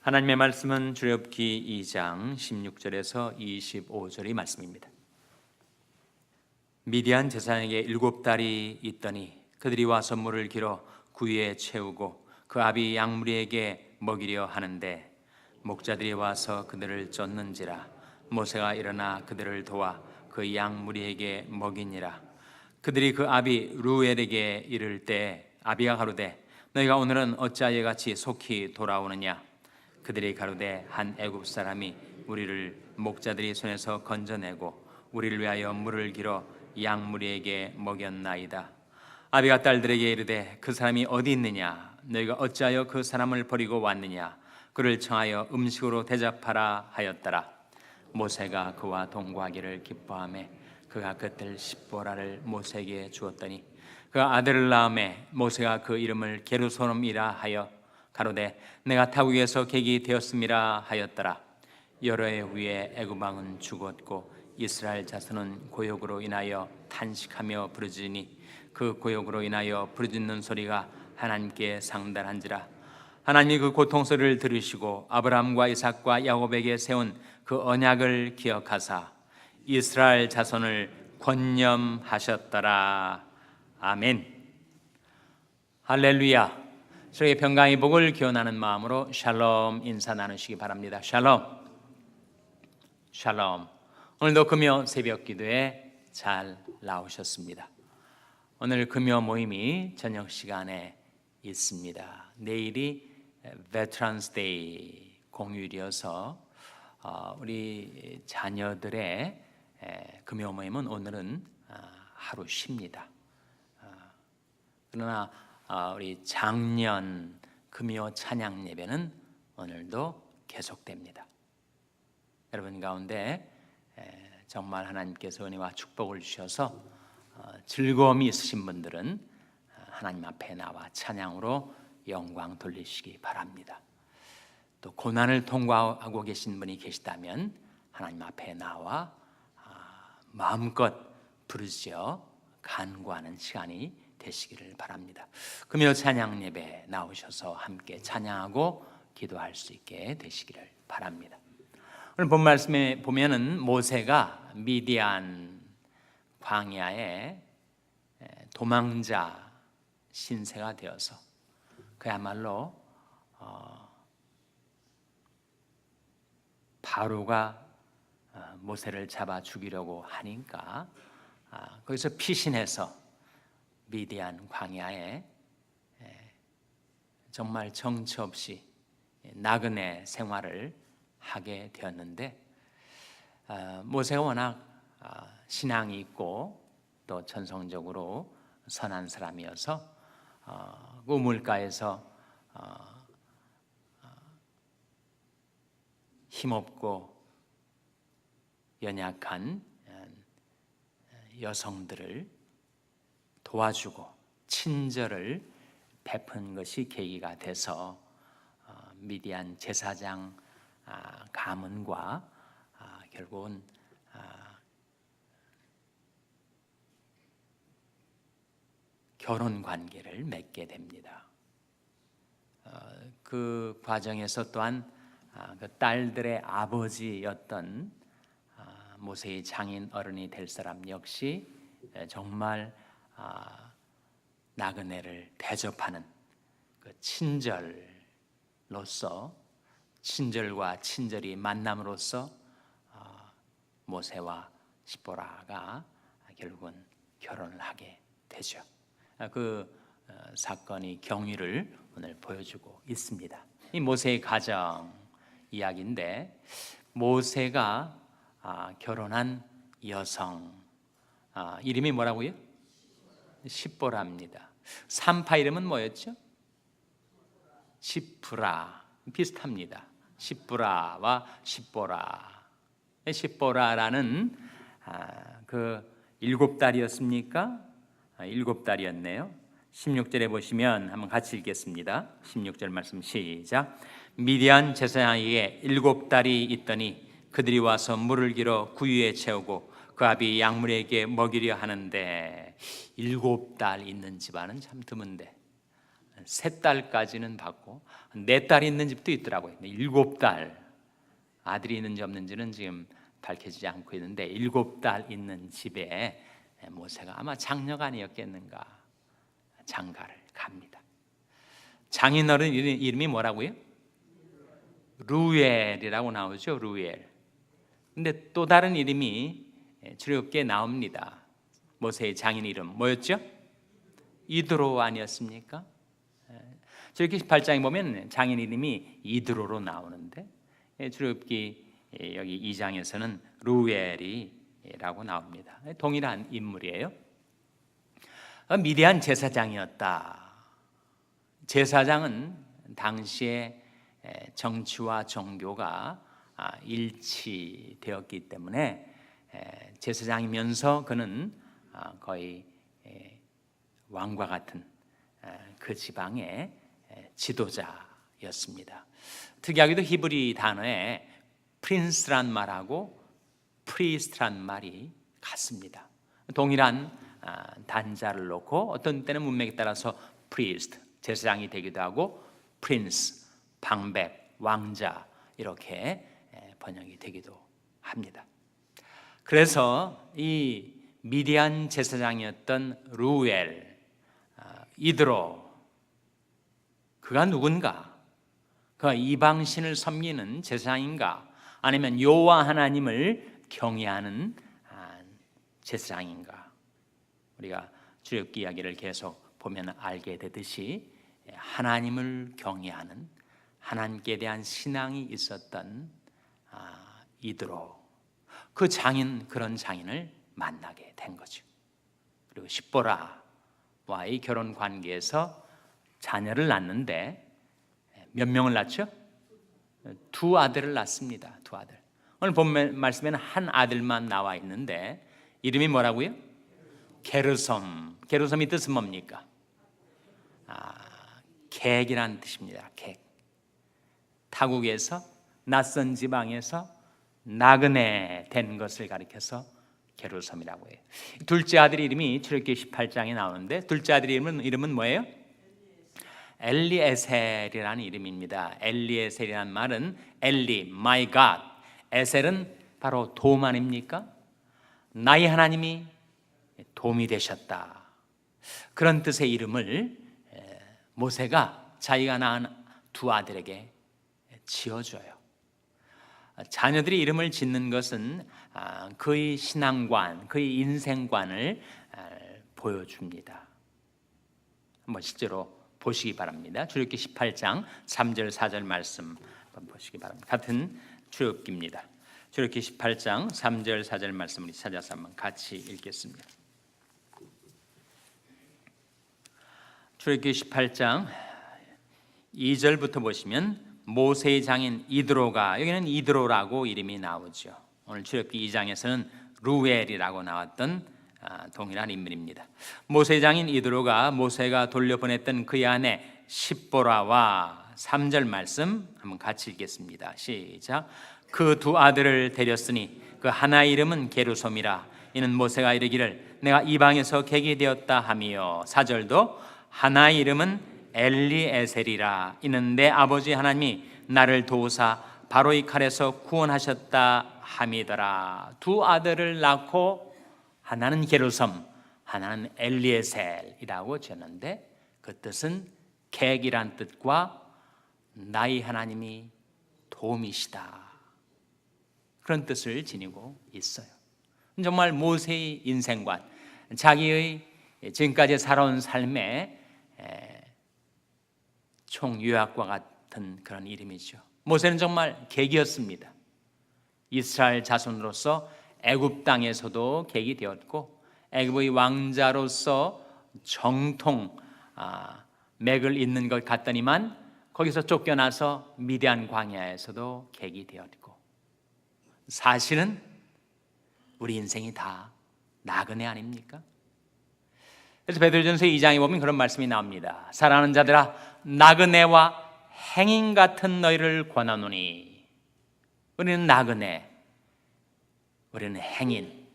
하나님의 말씀은 출애굽기 2장 16절에서 25절의 말씀입니다. 미디안 제사장에게 7달이 있더니 그들이 와서 물을 길어 구유에 채우고 그 아비 양무리에게 먹이려 하는데 목자들이 와서 그들을 쫓는지라 모세가 일어나 그들을 도와 그 양무리에게 먹이니라. 그들이 그 아비 루엘에게 이를 때 아비가 가로되 너희가 오늘은 어찌하여 같이 속히 돌아오느냐. 그들이 가로되 한 애굽 사람이 우리를 목자들이 손에서 건져내고 우리를 위하여 물을 길어 양무리에게 먹였나이다. 아비가 딸들에게 이르되 그 사람이 어디 있느냐. 너희가 어찌하여 그 사람을 버리고 왔느냐. 그를 청하여 음식으로 대접하라 하였더라. 모세가 그와 동거하기를 기뻐하며 그가 그들 십보라를 모세에게 주었더니 그 아들을 낳음에 모세가 그 이름을 게르소놈이라 하여 가로되 내가 타국에서 객이 되었음이라 하였더라. 여러 해 후에 애굽 왕은 죽었고 이스라엘 자손은 고역으로 인하여 탄식하며 부르짖으니 그 고역으로 인하여 부르짖는 소리가 하나님께 상달한지라. 하나님이 그 고통 소리를 들으시고 아브라함과 이삭과 야곱에게 세운 그 언약을 기억하사 이스라엘 자손을 권념하셨더라. 아멘. 할렐루야. 저에게 평강의 복을 기원하는 마음으로 샬롬 인사 나누시기 바랍니다. 샬롬. 샬롬. 오늘도 금요 새벽 기도에 잘 나오셨습니다. 오늘 금요 모임이 저녁 시간에 있습니다. 내일이 Veterans Day 공휴일이어서 우리 자녀들의 금요 모임은 오늘은 하루 쉽니다. 그러나 우리 작년 금요 찬양 예배는 오늘도 계속됩니다. 여러분 가운데 정말 하나님께서 은혜와 축복을 주셔서 즐거움이 있으신 분들은 하나님 앞에 나와 찬양으로 영광 돌리시기 바랍니다. 또 고난을 통과하고 계신 분이 계시다면 하나님 앞에 나와 마음껏 부르짖어 간구하는 시간이 되시기를 바랍니다. 금요 찬양 예배 나오셔서 함께 찬양하고 기도할 수 있게 되시기를 바랍니다. 오늘 본 말씀에 보면은 모세가 미디안 광야에 도망자 신세가 되어서 그야말로 바로가 모세를 잡아 죽이려고 하니까 거기서 피신해서 미디안 광야에 정말 정처 없이 나그네 생활을 하게 되었는데 모세가 워낙 신앙이 있고 또 전성적으로 선한 사람이어서 그 우물가에서 힘없고 연약한 여성들을 도와주고 친절을 베푼 것이 계기가 돼서 미디안 제사장 가문과 결국은 결혼 관계를 맺게 됩니다. 그 과정에서 또한 그 딸들의 아버지였던 모세의 장인 어른이 될 사람 역시 정말 나그네를 대접하는 그 친절로서 친절과 친절이 만남으로써 모세와 십보라가 결국은 결혼을 하게 되죠. 그 사건이 경위를 오늘 보여주고 있습니다. 이 모세의 가정 이야기인데 모세가 결혼한 여성 이름이 뭐라고요? 십보라입니다. 산파 이름은 뭐였죠? 시프라. 비슷합니다. 시프라와 십보라. 십보라라는 그 7달이었습니까? 7달이었네요. 16절에 보시면 한번 같이 읽겠습니다. 16절 말씀 시작. 미디안 제사장에게 7달이 있더니 그들이 와서 물을 길어 구유에 채우고 그 아비 양무리에게 먹이려 하는데 7달 있는 집안은 참 드문데 3딸까지는 받고 4딸이 있는 집도 있더라고요. 7딸 아들이 있는지 없는지는 지금 밝혀지지 않고 있는데 7딸 있는 집에 모세가 아마 장녀가 아니었겠는가 장가를 갑니다. 장인어른 이름이 뭐라고요? 루엘이라고 나오죠. 루엘. 근데 또 다른 이름이 출애굽기에 나옵니다. 모세의 장인 이름 뭐였죠? 이드로 아니었습니까? 출애굽기 18장에 보면 장인 이름이 이드로로 나오는데 출애굽기 여기 2장에서는 루엘이라고 나옵니다. 동일한 인물이에요. 미디안 제사장이었다. 제사장은 당시에 정치와 종교가 일치되었기 때문에 제사장이면서 그는 거의 왕과 같은 그 지방의 지도자였습니다. 특이하게도 히브리 단어에 프린스란 말하고 프리스트란 말이 같습니다. 동일한 단자를 놓고 어떤 때는 문맥에 따라서 프리스트, 제사장이 되기도 하고 프린스, 방백, 왕자 이렇게 번역이 되기도 합니다. 그래서 이 미디안 제사장이었던 루엘, 이드로 그가 누군가? 그가 이방신을 섬기는 제사장인가? 아니면 여호와 하나님을 경외하는 제사장인가? 우리가 출애굽기 이야기를 계속 보면 알게 되듯이 하나님을 경외하는 하나님께 대한 신앙이 있었던 이드로 그 장인 그런 장인을 만나게 된 거죠. 그리고 십보라와의 결혼 관계에서 자녀를 낳는데 몇 명을 낳죠? 2아들을 낳습니다. 2아들. 오늘 본 말씀에는 한 아들만 나와 있는데 이름이 뭐라고요? 게르솜. 게르솜이 뜻은 뭡니까? 객이라는 뜻입니다. 객. 타국에서 낯선 지방에서 나그네 된 것을 가리켜서 게르솜이라고 해요. 둘째 아들 이름이 출애굽기 18장에 나오는데 둘째 아들 이름은 뭐예요? 엘리에셀이라는 이름입니다. 엘리에셀이라는 말은 엘리, my God. 에셀은 바로 도움 아닙니까? 나의 하나님이 도움이 되셨다. 그런 뜻의 이름을 모세가 자기가 낳은 2아들에게 지어줘요. 자녀들이 이름을 짓는 것은 그의 신앙관, 그의 인생관을 보여줍니다. 한번 실제로 보시기 바랍니다. 출애굽기 18장 3절 4절 말씀 한번 보시기 바랍니다. 같은 출애굽기입니다. 출애굽기 18장 3절 4절 말씀 우리 찾아서 한번 같이 읽겠습니다. 출애굽기 18장 2절부터 보시면 모세의 장인 이드로가, 여기는 이드로라고 이름이 나오죠. 오늘 출애굽기 2장에서는 루엘이라고 나왔던 동일한 인물입니다. 모세의 장인 이드로가 모세가 돌려보냈던 그의 아내 십보라와 3절 말씀 한번 같이 읽겠습니다. 시작. 그 2아들을 데렸으니 그 하나의 이름은 게르솜이라. 이는 모세가 이르기를 내가 이방에서 객이 되었다 하며 4절도 하나의 이름은 엘리에셀이라. 이는 내 아버지 하나님이 나를 도우사 바로의 칼에서 구원하셨다 함이더라. 2아들을 낳고 하나는 게르솜, 하나는 엘리에셀이라고 지었는데 그 뜻은 객이란 뜻과 나의 하나님이 도움이시다 그런 뜻을 지니고 있어요. 정말 모세의 인생관, 자기의 지금까지 살아온 삶의 총요약과 같은 그런 이름이죠. 모세는 정말 객이었습니다. 이스라엘 자손으로서 애굽 땅에서도 객이 되었고 애굽의 왕자로서 정통 맥을 잇는 것 같더니만 거기서 쫓겨나서 미디안 광야에서도 객이 되었고 사실은 우리 인생이 다 나그네 아닙니까? 그래서 베드로전서 2장에 보면 그런 말씀이 나옵니다. 사랑하는 자들아 나그네와 행인 같은 너희를 권하노니. 우리는 나그네, 우리는 행인.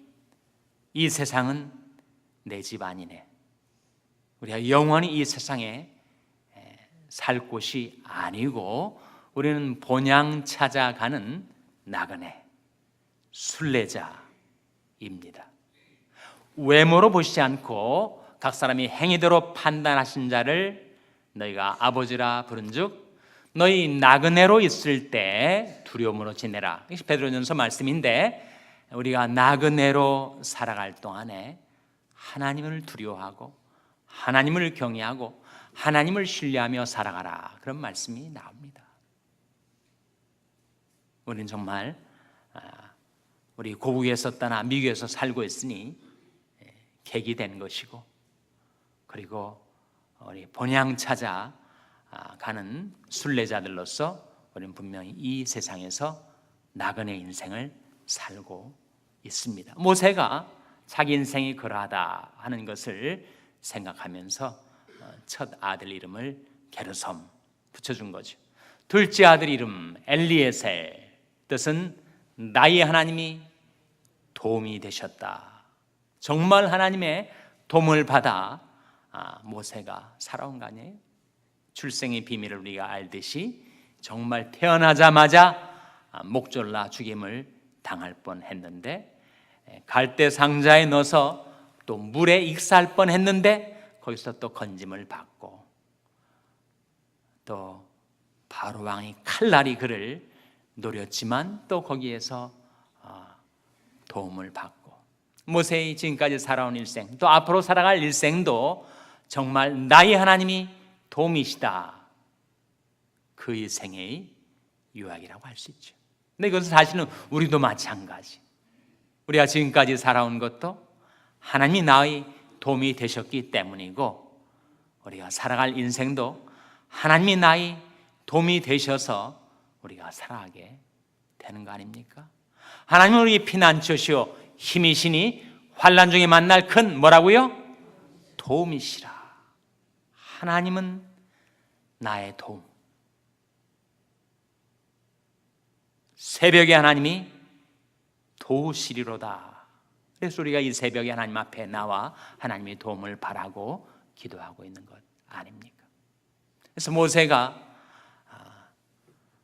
이 세상은 내 집 아니네. 우리가 영원히 이 세상에 살 곳이 아니고 우리는 본향 찾아가는 나그네, 순례자입니다. 외모로 보시지 않고 각 사람이 행위대로 판단하신 자를 너희가 아버지라 부른즉 너희 나그네로 있을 때 두려움으로 지내라. 이것이 베드로전서 말씀인데, 우리가 나그네로 살아갈 동안에 하나님을 두려워하고 하나님을 경외하고 하나님을 신뢰하며 살아가라, 그런 말씀이 나옵니다. 우리는 정말 우리 고국에서 떠나 미국에서 살고 있으니 객이 된 것이고, 그리고 우리 본향 찾아 가는 순례자들로서 우리는 분명히 이 세상에서 나그네 인생을 살고 있습니다. 모세가 자기 인생이 그러하다 하는 것을 생각하면서 첫 아들 이름을 게르솜 붙여준 거죠. 둘째 아들 이름 엘리에셀, 뜻은 나의 하나님이 도움이 되셨다. 정말 하나님의 도움을 받아 모세가 살아온 거 아니에요? 출생의 비밀을 우리가 알듯이 정말 태어나자마자 목졸라 죽임을 당할 뻔했는데, 갈대 상자에 넣어서 또 물에 익사할 뻔했는데 거기서 또 건짐을 받고, 또 바로 왕이 칼날이 그를 노렸지만 또 거기에서 도움을 받고, 모세의 지금까지 살아온 일생, 또 앞으로 살아갈 일생도 정말 나의 하나님이 도움이시다, 그 일생의 유학이라고 할 수 있죠. 근데 이것은 사실은 우리도 마찬가지. 우리가 지금까지 살아온 것도 하나님이 나의 도움이 되셨기 때문이고, 우리가 살아갈 인생도 하나님이 나의 도움이 되셔서 우리가 살아가게 되는 거 아닙니까? 하나님은 우리 피난처시오 힘이시니 환난 중에 만날 큰 뭐라고요? 도움이시라. 하나님은 나의 도움. 새벽에 하나님이 도우시리로다. 그래서 우리가 이 새벽에 하나님 앞에 나와 하나님의 도움을 바라고 기도하고 있는 것 아닙니까? 그래서 모세가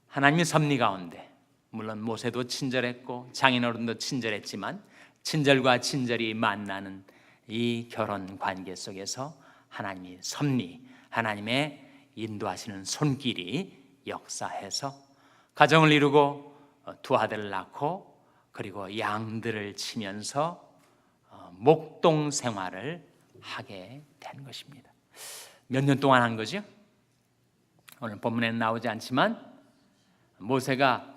하나님의 섭리 가운데, 물론 모세도 친절했고 장인어른도 친절했지만 친절과 친절이 만나는 이 결혼 관계 속에서 하나님의 섭리, 하나님의 인도하시는 손길이 역사해서 가정을 이루고 두 아들을 낳고, 그리고 양들을 치면서 목동 생활을 하게 된 것입니다. 몇 년 동안 한 거죠? 오늘 본문에는 나오지 않지만 모세가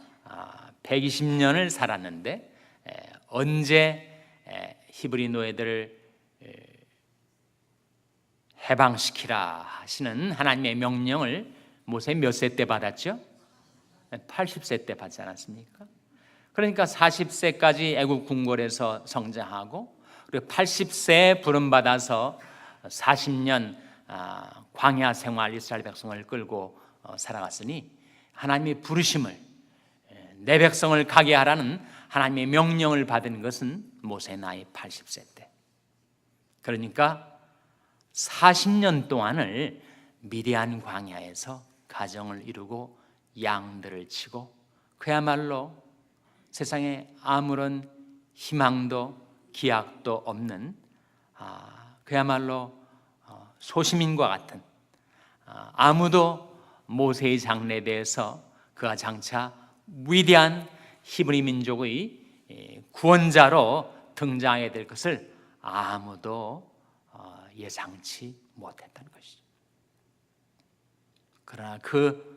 120년을 살았는데, 언제 히브리 노예들을 해방시키라 하시는 하나님의 명령을 모세 몇 세 때 받았죠? 80세 때 받지 않았습니까? 그러니까 40세까지 애국 궁궐에서 성장하고, 그리고 80세에 부름받아서 40년 광야 생활 이스라엘 백성을 끌고 살아갔으니, 하나님의 부르심을, 내 백성을 가게 하라는 하나님의 명령을 받은 것은 모세 나이 80세 때. 그러니까 40년 동안을 미디안 광야에서 가정을 이루고 양들을 치고, 그야말로 세상에 아무런 희망도 기약도 없는 그야말로 소시민과 같은, 아무도 모세의 장래에 대해서 그가 장차 위대한 히브리 민족의 구원자로 등장하게 될 것을 아무도 예상치 못했다는 것이죠. 그러나 그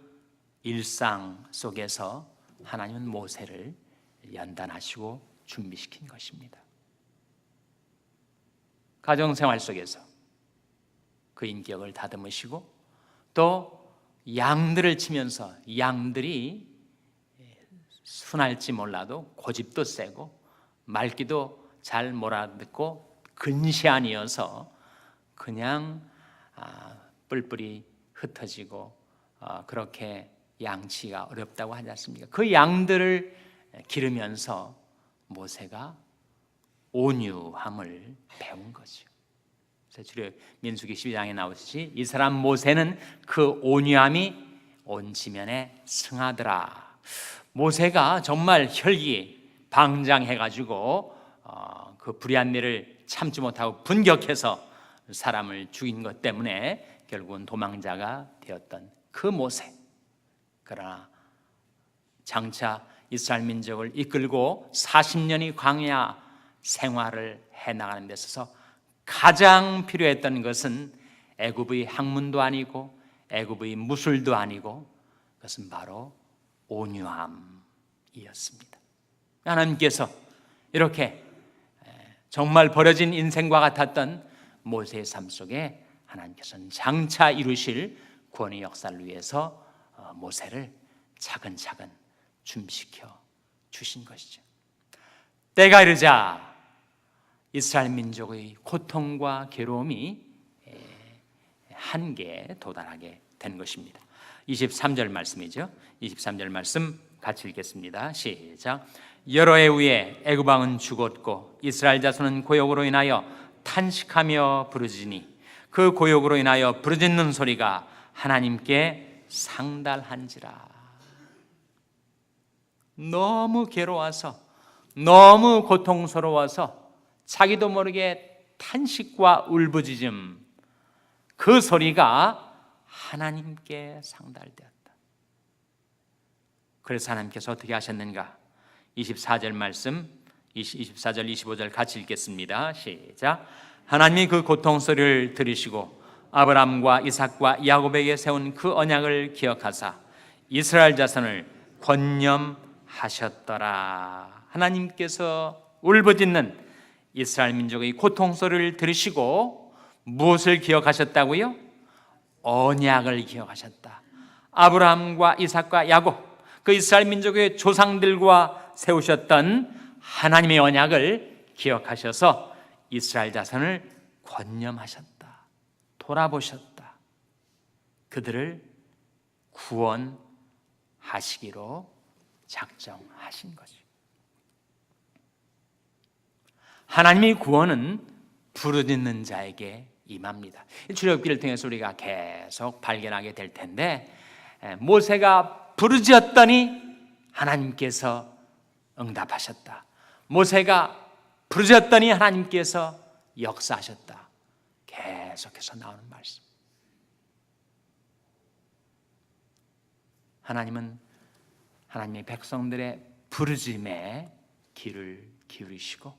일상 속에서 하나님은 모세를 연단하시고 준비시킨 것입니다. 가정생활 속에서 그 인격을 다듬으시고, 또 양들을 치면서, 양들이 순할지 몰라도 고집도 세고 말귀도 잘 몰아듣고 근시안이어서 그냥 뿔뿔이 흩어지고 그렇게 양치가 어렵다고 하지 않습니까? 그 양들을 기르면서 모세가 온유함을 배운 거죠. 민수기 12장에 나오듯이 이 사람 모세는 그 온유함이 온 지면에 승하더라. 모세가 정말 혈기방장해가지고 그 불의한 일을 참지 못하고 분격해서 사람을 죽인 것 때문에 결국은 도망자가 되었던 그 모세. 그러나 장차 이스라엘 민족을 이끌고 40년이 광야 생활을 해나가는 데 있어서 가장 필요했던 것은 애굽의 학문도 아니고 애굽의 무술도 아니고 그것은 바로 온유함이었습니다. 하나님께서 이렇게 정말 버려진 인생과 같았던 모세의 삶 속에 하나님께서는 장차 이루실 구원의 역사를 위해서 모세를 차근차근 준비시켜 주신 것이죠. 때가 이르자 이스라엘 민족의 고통과 괴로움이 한계에 도달하게 된 것입니다. 23절 말씀이죠. 23절 말씀 같이 읽겠습니다. 시작. 여러 해 후에 애굽 왕은 죽었고 이스라엘 자손은 고역으로 인하여 탄식하며 부르짖으니 그 고역으로 인하여 부르짖는 소리가 하나님께 상달한지라. 너무 괴로워서 너무 고통스러워서 자기도 모르게 탄식과 울부짖음, 그 소리가 하나님께 상달되었다. 그래서 하나님께서 어떻게 하셨는가? 24절 말씀, 24절 25절 같이 읽겠습니다. 시작. 하나님이 그 고통 소리를 들으시고 아브라함과 이삭과 야곱에게 세운 그 언약을 기억하사 이스라엘 자손을 권념하셨더라. 하나님께서 울부짖는 이스라엘 민족의 고통 소리를 들으시고 무엇을 기억하셨다고요? 언약을 기억하셨다. 아브라함과 이삭과 야곱, 그 이스라엘 민족의 조상들과 세우셨던 하나님의 언약을 기억하셔서 이스라엘 자손을 권념하셨다. 돌아보셨다. 그들을 구원하시기로 작정하신 거죠. 하나님의 구원은 부르짖는 자에게 임합니다. 출애굽기를 통해서 우리가 계속 발견하게 될 텐데, 모세가 부르짖었더니 하나님께서 응답하셨다. 모세가 부르짖었더니 하나님께서 역사하셨다. 계속해서 나오는 말씀. 하나님은 하나님의 백성들의 부르짖음에 귀를 기울이시고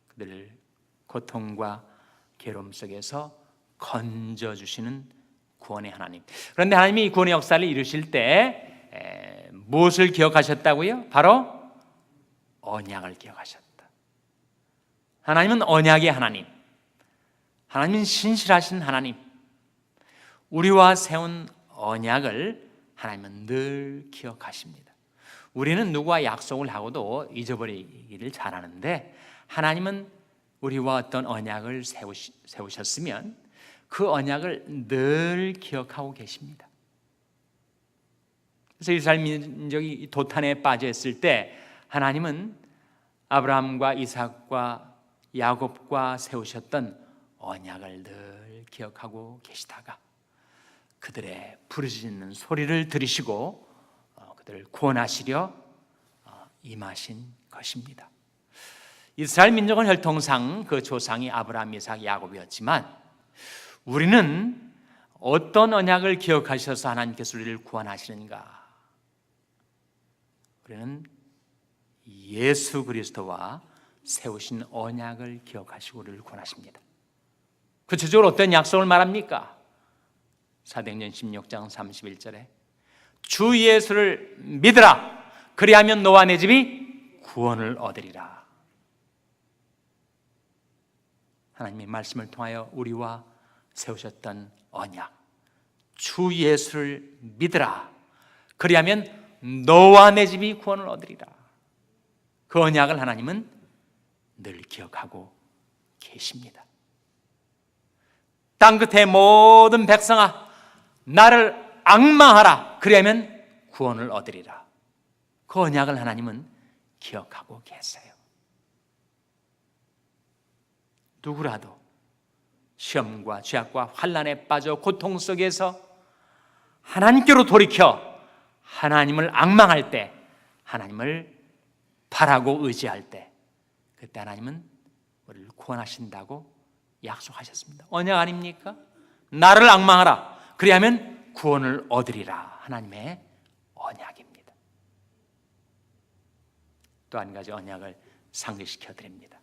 그들을 고통과 괴로움 속에서 건져주시는 구원의 하나님. 그런데 하나님이 구원의 역사를 이루실 때 무엇을 기억하셨다고요? 바로 언약을 기억하셨다. 하나님은 언약의 하나님, 하나님은 신실하신 하나님, 우리와 세운 언약을 하나님은 늘 기억하십니다. 우리는 누구와 약속을 하고도 잊어버리기를 잘하는데 하나님은 우리와 어떤 언약을 세우셨으면 그 언약을 늘 기억하고 계십니다. 그래서 이스라엘 민족이 도탄에 빠져 있을 때 하나님은 아브라함과 이삭과 야곱과 세우셨던 언약을 늘 기억하고 계시다가 그들의 부르짖는 소리를 들으시고 그들을 구원하시려 임하신 것입니다. 이스라엘 민족은 혈통상 그 조상이 아브라함, 이삭, 야곱이었지만 우리는 어떤 언약을 기억하셔서 하나님께서 우리를 구원하시는가? 우리는 예수 그리스도와 세우신 언약을 기억하시고 우리를 구원하십니다. 구체적으로 어떤 약속을 말합니까? 사도행전 16장 31절에 주 예수를 믿으라. 그리하면 너와 내 집이 구원을 얻으리라. 하나님의 말씀을 통하여 우리와 세우셨던 언약, 주 예수를 믿으라. 그리하면 너와 내 집이 구원을 얻으리라. 그 언약을 하나님은 늘 기억하고 계십니다. 땅끝의 모든 백성아, 나를 앙망하라. 그리하면 구원을 얻으리라. 그 언약을 하나님은 기억하고 계세요. 누구라도 시험과 죄악과 환난에 빠져 고통 속에서 하나님께로 돌이켜 하나님을 앙망할 때, 하나님을 바라고 의지할 때, 그때 하나님은 우리를 구원하신다고 약속하셨습니다. 언약 아닙니까? 나를 앙망하라, 그리하면 구원을 얻으리라. 하나님의 언약입니다. 또 한 가지 언약을 상기시켜 드립니다.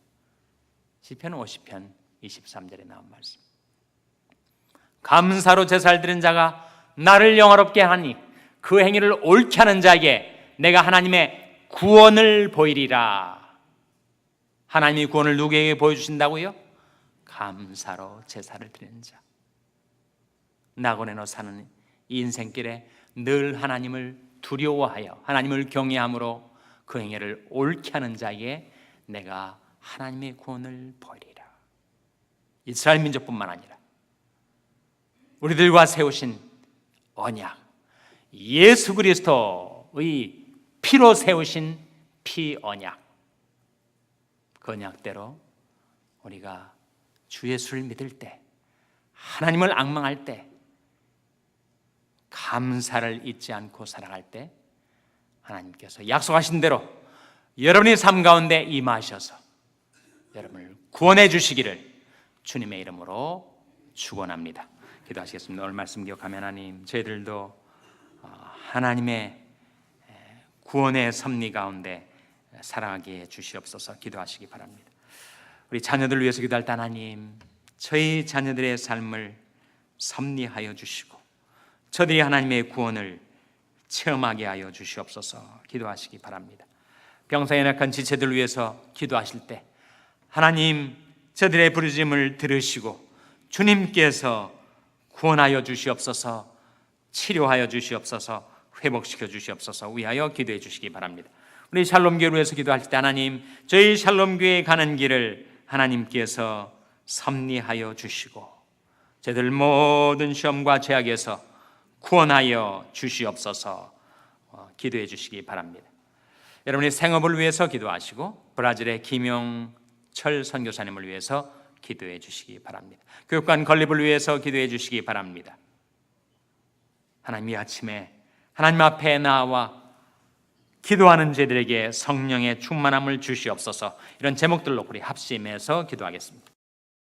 시편 50편 23절에 나온 말씀, 감사로 제사를 드린 자가 나를 영화롭게 하니 그 행위를 옳게 하는 자에게 내가 하나님의 구원을 보이리라. 하나님이 구원을 누구에게 보여주신다고요? 감사로 제사를 드리는 자. 낙원에서 사는 이 인생길에 늘 하나님을 두려워하여 하나님을 경외함으로 그 행위를 옳게 하는 자에게 내가 하나님의 구원을 보이리라. 이스라엘 민족뿐만 아니라 우리들과 세우신 언약, 예수 그리스도의 피로 세우신 피 언약, 그 언약대로 우리가 주 예수를 믿을 때, 하나님을 앙망할 때, 감사를 잊지 않고 살아갈 때 하나님께서 약속하신 대로 여러분의 삶 가운데 임하셔서 여러분을 구원해 주시기를 주님의 이름으로 축원합니다. 기도하시겠습니다. 오늘 말씀 기억하면 하나님, 저희들도 하나님의 구원의 섭리 가운데 살아가게 해 주시옵소서. 기도하시기 바랍니다. 우리 자녀들을 위해서 기도할 때 하나님, 저희 자녀들의 삶을 섭리하여 주시고 저들이 하나님의 구원을 체험하게 하여 주시옵소서. 기도하시기 바랍니다. 병상에 약한 지체들을 위해서 기도하실 때 하나님, 저들의 부르짖음을 들으시고 주님께서 구원하여 주시옵소서, 치료하여 주시옵소서, 회복시켜 주시옵소서 위하여 기도해 주시기 바랍니다. 우리 샬롬교회를 위해서 기도할 때 하나님, 저희 샬롬교회에 가는 길을 하나님께서 섭리하여 주시고 저들 모든 시험과 죄악에서 구원하여 주시옵소서. 기도해 주시기 바랍니다. 여러분의 생업을 위해서 기도하시고 브라질의 김용철 선교사님을 위해서 기도해 주시기 바랍니다. 교육관 건립을 위해서 기도해 주시기 바랍니다. 하나님, 이 아침에 하나님 앞에 나와 기도하는 저들에게 성령의 충만함을 주시옵소서. 이런 제목들로 우리 합심해서 기도하겠습니다.